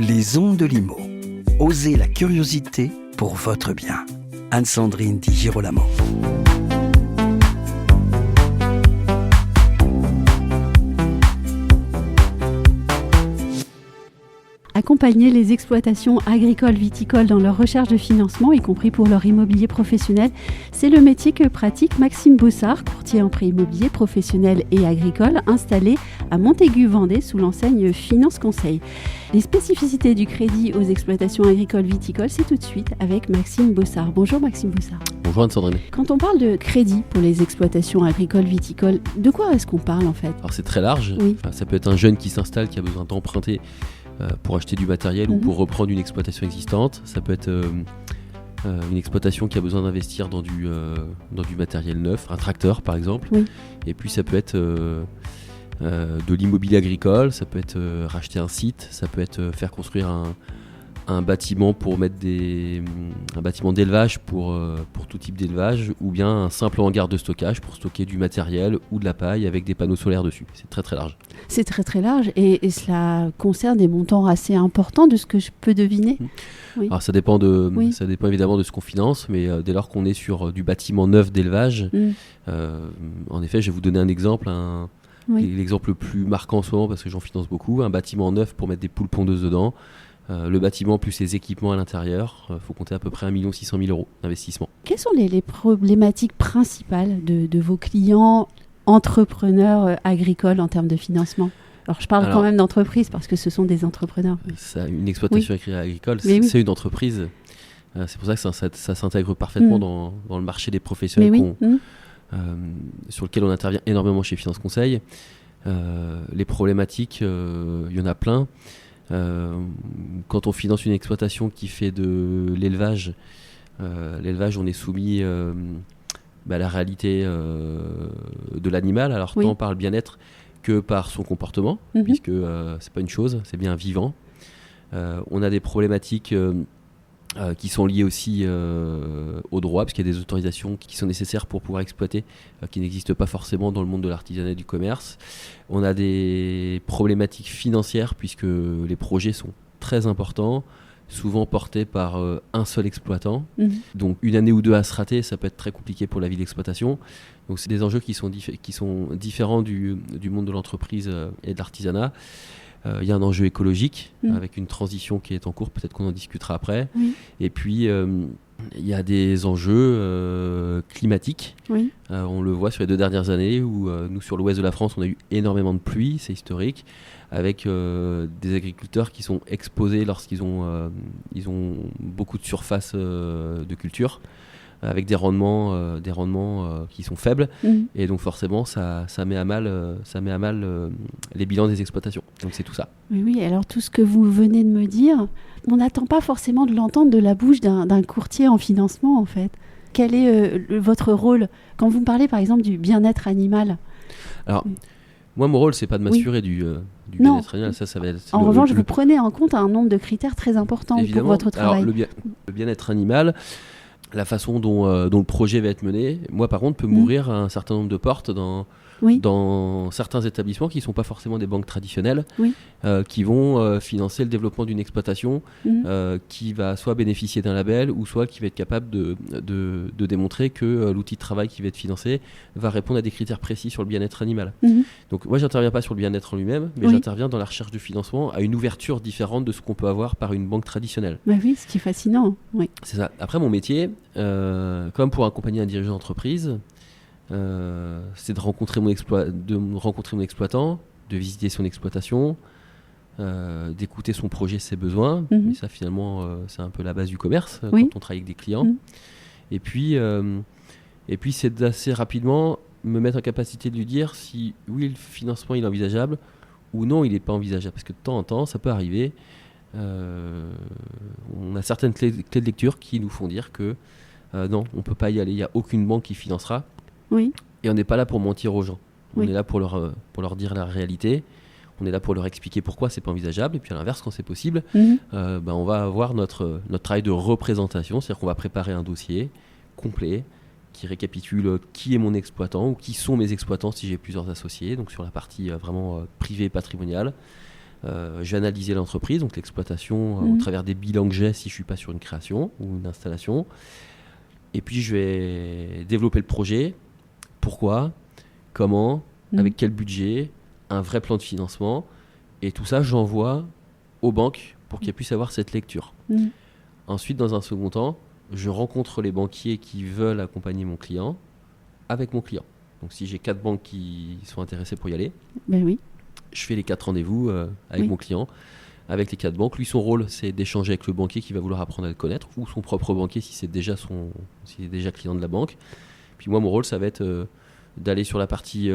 Les ondes de Limo. Osez la curiosité pour votre bien. Anne-Sandrine Di Girolamo. Accompagner les exploitations agricoles viticoles dans leur recherche de financement, y compris pour leur immobilier professionnel, c'est le métier que pratique Maxime Bossard, courtier en prêt immobilier professionnel et agricole, installé à Montaigu-Vendée sous l'enseigne Finance Conseil. Les spécificités du crédit aux exploitations agricoles viticoles, c'est tout de suite avec Maxime Bossard. Bonjour Maxime Bossard. Bonjour Anne-Sandrine. Quand on parle de crédit pour les exploitations agricoles viticoles, de quoi est-ce qu'on parle en fait ? Alors c'est très large. Oui. Ça peut être un jeune qui s'installe, qui a besoin d'emprunter pour acheter du matériel ou pour reprendre une exploitation existante. Ça peut être une exploitation qui a besoin d'investir dans du matériel neuf, un tracteur par exemple. Oui. Et puis ça peut être de l'immobilier agricole, ça peut être racheter un site, ça peut être faire construire un bâtiment pour mettre un bâtiment d'élevage pour tout type d'élevage, ou bien un simple hangar de stockage pour stocker du matériel ou de la paille avec des panneaux solaires dessus. C'est très très large. C'est très très large et cela concerne des montants assez importants de ce que je peux deviner. Oui. Alors ça dépend évidemment de ce qu'on finance, mais dès lors qu'on est sur du bâtiment neuf d'élevage, en effet, je vais vous donner un exemple. L'exemple le plus marquant en ce moment, parce que j'en finance beaucoup, un bâtiment neuf pour mettre des poules pondeuses dedans. Le bâtiment plus les équipements à l'intérieur, il faut compter à peu près 1 600 000 € d'investissement. Quelles sont les problématiques principales de vos clients entrepreneurs agricoles en termes de financement ? Alors je parle quand même d'entreprise parce que ce sont des entrepreneurs. Une exploitation agricole, c'est une entreprise. C'est pour ça que ça s'intègre parfaitement dans le marché des professionnels sur lequel on intervient énormément chez Finance Conseil. Les problématiques, il y en a plein. Quand on finance une exploitation qui fait de l'élevage, on est soumis à la réalité de l'animal, alors tant par le bien-être que par son comportement, puisque c'est pas une chose, c'est bien vivant. On a des problématiques qui sont liées aussi au droit, parce qu'il y a des autorisations qui sont nécessaires pour pouvoir exploiter, qui n'existent pas forcément dans le monde de l'artisanat et du commerce. On a des problématiques financières, puisque les projets sont très importants, souvent portés par un seul exploitant. Donc une année ou deux à se rater, ça peut être très compliqué pour la vie d'exploitation. Donc c'est des enjeux qui sont différents du monde de l'entreprise et de l'artisanat. Il y a un enjeu écologique avec une transition qui est en cours, peut-être qu'on en discutera après. Et puis il y a des enjeux climatiques. On le voit sur les 2 dernières années où nous, sur l'ouest de la France, on a eu énormément de pluie, c'est historique, avec des agriculteurs qui sont exposés lorsqu'ils ont beaucoup de surface de culture, avec des rendements qui sont faibles, et donc forcément ça met à mal les bilans des exploitations. Donc c'est tout ça. Oui, alors tout ce que vous venez de me dire, on n'attend pas forcément de l'entendre de la bouche d'un courtier en financement en fait. Quel est votre rôle quand vous me parlez par exemple du bien-être animal ? Alors moi mon rôle c'est pas de m'assurer du bien-être animal, ça va être... En revanche vous prenez en compte un nombre de critères très importants pour votre travail. Alors le bien-être animal, la façon dont le projet va être mené, moi par contre, peut m'ouvrir un certain nombre de portes dans certains établissements qui ne sont pas forcément des banques traditionnelles, qui vont financer le développement d'une exploitation qui va soit bénéficier d'un label ou soit qui va être capable de démontrer que l'outil de travail qui va être financé va répondre à des critères précis sur le bien-être animal. Donc moi, je n'interviens pas sur le bien-être en lui-même, mais j'interviens dans la recherche de financement à une ouverture différente de ce qu'on peut avoir par une banque traditionnelle. Oui, ce qui est fascinant. Oui. C'est ça. Après, mon métier, comme pour accompagner un dirigeant d'entreprise, c'est de rencontrer mon exploitant, de visiter son exploitation, d'écouter son projet, ses besoins. Et ça, finalement, c'est un peu la base du commerce quand on travaille avec des clients. Et puis c'est d'assez rapidement me mettre en capacité de lui dire si oui, le financement il est envisageable ou non, il n'est pas envisageable. Parce que de temps en temps, ça peut arriver. On a certaines clés de lecture qui nous font dire que non, on ne peut pas y aller. Il n'y a aucune banque qui financera. Et on n'est pas là pour mentir aux gens. On est là pour leur dire la réalité. On est là pour leur expliquer pourquoi c'est pas envisageable. Et puis à l'inverse, quand c'est possible, on va avoir notre travail de représentation. C'est-à-dire qu'on va préparer un dossier complet qui récapitule qui est mon exploitant ou qui sont mes exploitants si j'ai plusieurs associés. Donc sur la partie vraiment privée et patrimoniale. Je vais analyser l'entreprise, donc l'exploitation, au travers des bilans que j'ai si je ne suis pas sur une création ou une installation. Et puis, je vais développer le projet. Pourquoi ? Comment ? Avec quel budget ? Un vrai plan de financement. Et tout ça, j'envoie aux banques pour qu'elles puissent avoir cette lecture. Ensuite, dans un second temps, je rencontre les banquiers qui veulent accompagner mon client avec mon client. Donc, si j'ai 4 banques qui sont intéressées pour y aller, je fais les 4 rendez-vous avec mon client, avec les 4 banques. Lui, son rôle, c'est d'échanger avec le banquier qui va vouloir apprendre à le connaître, ou son propre banquier s'il est déjà client de la banque. Puis moi, mon rôle, ça va être d'aller sur la partie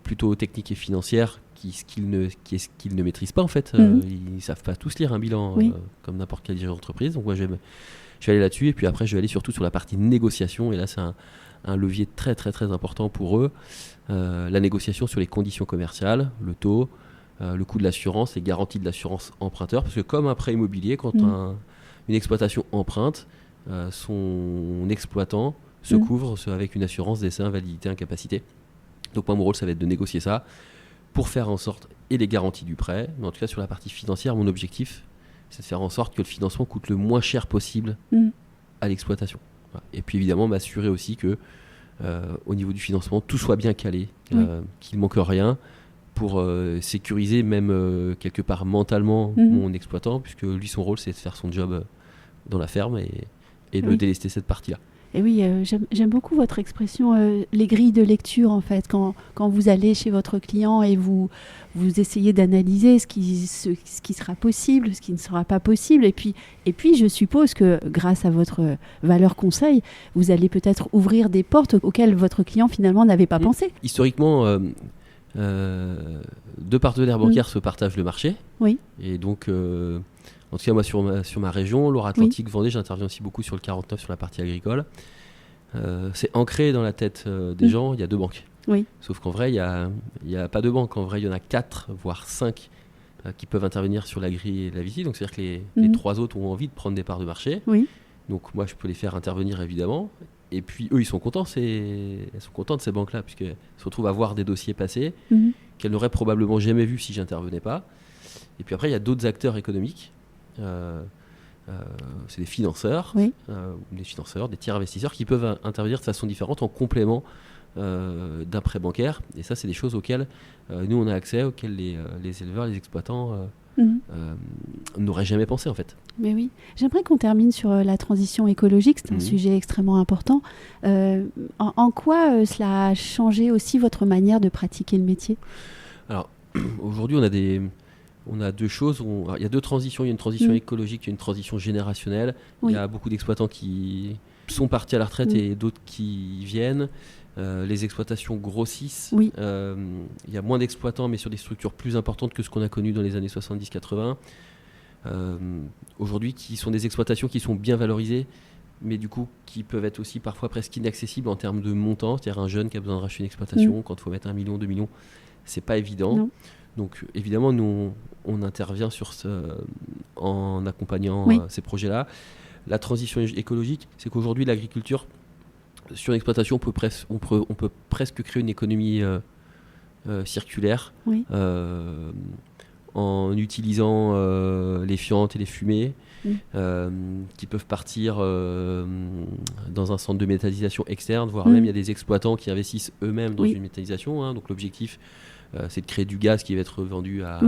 plutôt technique et financière, ce qu'ils ne maîtrisent pas en fait. Ils ne savent pas tous lire un bilan comme n'importe quel dirigeant d'entreprise. Donc moi, je vais aller là-dessus, et puis après, je vais aller surtout sur la partie négociation, et là, c'est un levier très très très important pour eux. La négociation sur les conditions commerciales, le taux, le coût de l'assurance, les garanties de l'assurance emprunteur, parce que comme un prêt immobilier, quand une exploitation emprunte, son exploitant se couvre avec une assurance décès, invalidité, incapacité. Donc moi, mon rôle, ça va être de négocier ça pour faire en sorte, et les garanties du prêt, mais en tout cas sur la partie financière, mon objectif, c'est de faire en sorte que le financement coûte le moins cher possible à l'exploitation. Voilà. Et puis évidemment, m'assurer aussi que au niveau du financement, tout soit bien calé, qu'il ne manque rien, pour sécuriser même quelque part mentalement mon exploitant, puisque lui, son rôle, c'est de faire son job dans la ferme et de délester cette partie-là. Et oui, j'aime beaucoup votre expression, les grilles de lecture, en fait, quand vous allez chez votre client et vous essayez d'analyser ce qui sera possible, ce qui ne sera pas possible. Et puis, je suppose que grâce à votre valeur conseil, vous allez peut-être ouvrir des portes auxquelles votre client, finalement, n'avait pas pensé. Historiquement, deux partenaires bancaires se partagent le marché. Oui. Et donc, en tout cas, moi, sur ma région, Loire-Atlantique, Vendée, j'interviens aussi beaucoup sur le 49, sur la partie agricole. C'est ancré dans la tête des gens, il y a 2 banques. Oui. Sauf qu'en vrai, il n'y a pas 2 banques. En vrai, il y en a 4, voire 5 qui peuvent intervenir sur la grille et la vitie. Donc, c'est-à-dire que les 3 autres ont envie de prendre des parts de marché. Oui. Donc, moi, je peux les faire intervenir, évidemment. Et puis, eux, ils sont contents. Elles sont contents de ces banques-là, puisqu'elles se retrouvent à voir des dossiers passer qu'elles n'auraient probablement jamais vus si j'intervenais pas. Et puis après, il y a d'autres acteurs économiques. C'est des financeurs, des tiers investisseurs qui peuvent intervenir de façon différente en complément d'un prêt bancaire. Et ça, c'est des choses auxquelles nous, on a accès, auxquelles les éleveurs, les exploitants n'auraient jamais pensé, en fait. Mais oui, j'aimerais qu'on termine sur la transition écologique. C'est un sujet extrêmement important. En quoi cela a changé aussi votre manière de pratiquer le métier ? Alors, aujourd'hui, on a 2 choses. Il y a 2 transitions. Il y a une transition écologique, il y a une transition générationnelle. Il y a beaucoup d'exploitants qui sont partis à la retraite et d'autres qui viennent. Les exploitations grossissent. Il y a moins d'exploitants, mais sur des structures plus importantes que ce qu'on a connu dans les années 70-80. Aujourd'hui, qui sont des exploitations qui sont bien valorisées, mais du coup, qui peuvent être aussi parfois presque inaccessibles en termes de montant. C'est-à-dire un jeune qui a besoin de racheter une exploitation, quand il faut mettre 1 million, 2 millions, c'est pas évident. Non. Donc évidemment, nous, on intervient en accompagnant ces projets-là. La transition écologique, c'est qu'aujourd'hui, l'agriculture, sur une exploitation, on peut presque créer une économie circulaire en utilisant les fientes et les fumées qui peuvent partir dans un centre de méthanisation externe, voire même il y a des exploitants qui investissent eux-mêmes dans une méthanisation. Donc l'objectif, c'est de créer du gaz qui va être revendu à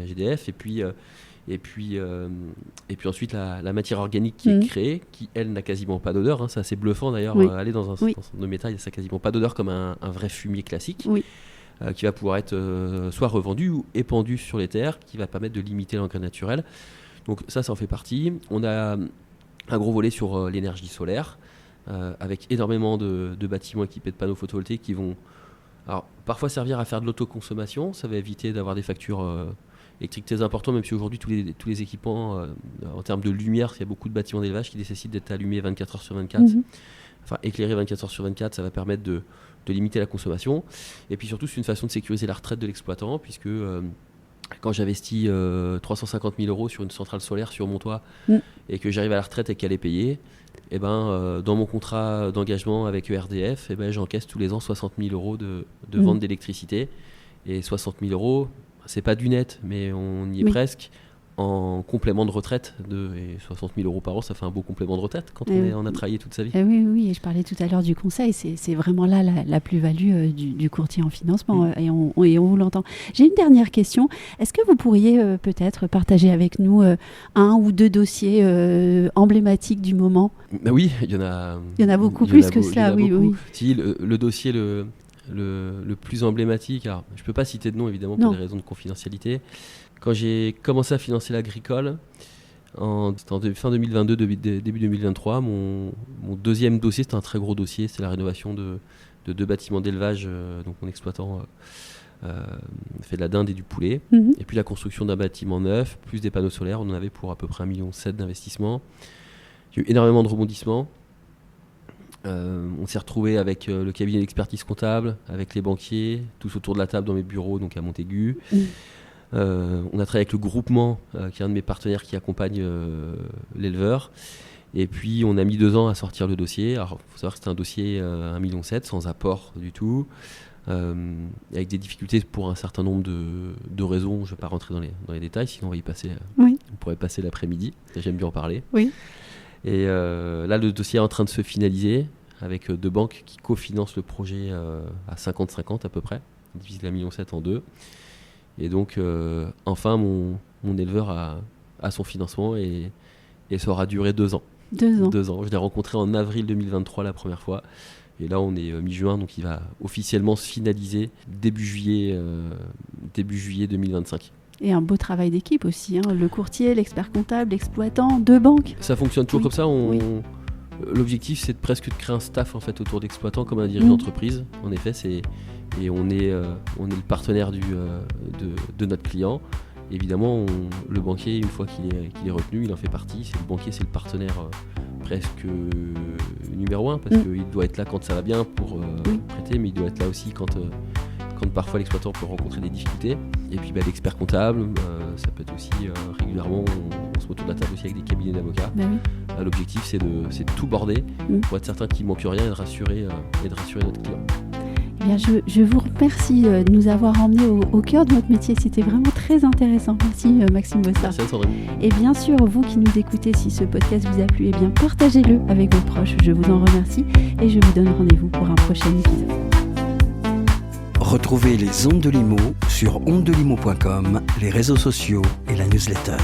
GDF, et puis ensuite la matière organique qui est créée, qui elle n'a quasiment pas d'odeur. C'est assez bluffant d'ailleurs. Aller dans un centre de métal, ça n'a quasiment pas d'odeur comme un vrai fumier classique, qui va pouvoir être soit revendu ou épandu sur les terres, qui va permettre de limiter l'engrais naturel. Donc ça en fait partie. On a un gros volet sur l'énergie solaire, avec énormément de bâtiments équipés de panneaux photovoltaïques qui vont parfois servir à faire de l'autoconsommation. Ça va éviter d'avoir des factures électriques très importantes, même si aujourd'hui tous les équipements, en termes de lumière, il y a beaucoup de bâtiments d'élevage qui nécessitent d'être allumés 24 heures sur 24. Enfin, éclairés 24 heures sur 24, ça va permettre de limiter la consommation. Et puis surtout, c'est une façon de sécuriser la retraite de l'exploitant, puisque quand j'investis 350 000 euros sur une centrale solaire sur mon toit et que j'arrive à la retraite et qu'elle est payée, dans mon contrat d'engagement avec ERDF, j'encaisse tous les ans 60 000 euros de vente d'électricité. Et 60 000 euros, c'est pas du net, mais on y est presque, en complément de retraite et 60 000 € par an, ça fait un beau complément de retraite quand on a travaillé toute sa vie. Oui, et je parlais tout à l'heure du conseil, c'est vraiment là la plus-value du courtier en financement, et on vous l'entend. J'ai une dernière question. Est-ce que vous pourriez peut-être partager avec nous un ou deux dossiers emblématiques du moment ? Oui, il y en a. Il y en a beaucoup plus que cela, oui. Si, le dossier le plus emblématique, alors je ne peux pas citer de nom évidemment pour des raisons de confidentialité. Quand j'ai commencé à financer l'agricole, c'était en fin 2022, début 2023, mon deuxième dossier, c'était un très gros dossier, c'est la rénovation de 2 bâtiments d'élevage. Donc mon exploitant fait de la dinde et du poulet. Et puis la construction d'un bâtiment neuf, plus des panneaux solaires, on en avait pour à peu près 1,7 million d'investissement. Il y a eu énormément de rebondissements. On s'est retrouvé avec le cabinet d'expertise comptable, avec les banquiers, tous autour de la table dans mes bureaux, donc à Montaigu. On a travaillé avec le groupement, qui est un de mes partenaires qui accompagne l'éleveur. Et puis on a mis 2 ans à sortir le dossier. Alors il faut savoir que c'était un dossier 1,7 million, sans apport du tout, avec des difficultés pour un certain nombre de raisons. Je ne vais pas rentrer dans les détails, sinon on va y passer. On pourrait passer l'après-midi. J'aime bien en parler. Oui. Et là, le dossier est en train de se finaliser avec 2 banques qui cofinancent le projet à 50-50 à peu près. Ils divisent la 1,7 million en 2. Et donc, enfin, mon éleveur a son financement et ça aura duré 2 ans. 2 ans. 2 ans. Je l'ai rencontré en avril 2023 la première fois. Et là, on est mi-juin, donc il va officiellement se finaliser début juillet 2025. Et un beau travail d'équipe aussi, le courtier, l'expert comptable, l'exploitant, 2 banques. Ça fonctionne toujours comme ça. L'objectif, c'est presque de créer un staff en fait, autour d'exploitants comme un dirigeant d'entreprise. En effet, on est le partenaire de notre client. Évidemment, le banquier, une fois qu'il est retenu, il en fait partie. Le banquier, c'est le partenaire presque numéro 1 parce qu'il doit être là quand ça va bien pour prêter, mais il doit être là aussi quand parfois l'exploitant peut rencontrer des difficultés. Et puis l'expert comptable, ça peut être aussi régulièrement, on se met autour de la table aussi avec des cabinets d'avocats. L'objectif, c'est de tout border pour être certain qu'il ne manque rien et de rassurer notre client. Eh bien, je vous remercie de nous avoir emmenés au cœur de notre métier. C'était vraiment très intéressant. Merci Maxime Bossard. Merci Sandrine. Et bien sûr, vous qui nous écoutez, si ce podcast vous a plu, eh bien partagez-le avec vos proches. Je vous en remercie et je vous donne rendez-vous pour un prochain épisode. Retrouvez les Ondes de Limo sur ondedelimo.com, les réseaux sociaux et la newsletter.